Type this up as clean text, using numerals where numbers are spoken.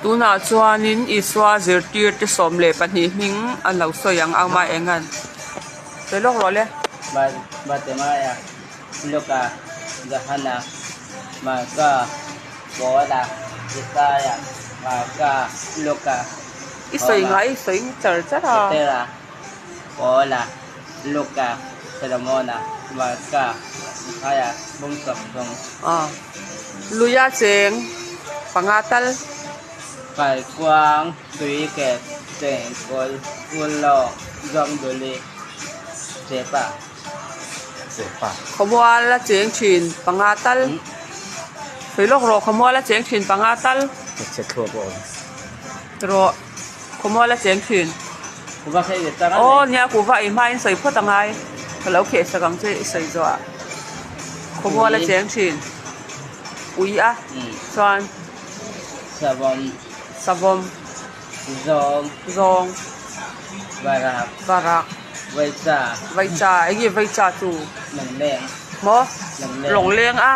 tuna chuanin iswa zirtir te som le pahnih hming an lo soyang ama engan te lok ro le Batemaya Luka Gahana Maka Bola Isaya Maka Luka isoi ngai isoi char chara Tera Bola Luka Salomona Maka Isaya Bungsok Dong luya cheng pangatal Phải quang Tùy kẹp Cheng Kol Ulo Dom Duli Sepa khomwala cheng thin pangatal te lok ro khomwala cheng thin pangatal sẽ thua bộ ro khomwala cheng thin Kuba kay gitara ô nya ku va i mai soi phot angai lo khe sakang che soi zo khomwala cheng thin ui a chuan savom Zong zong Barak barak vai cha ai vai cha tu Nang Leng mo long leng a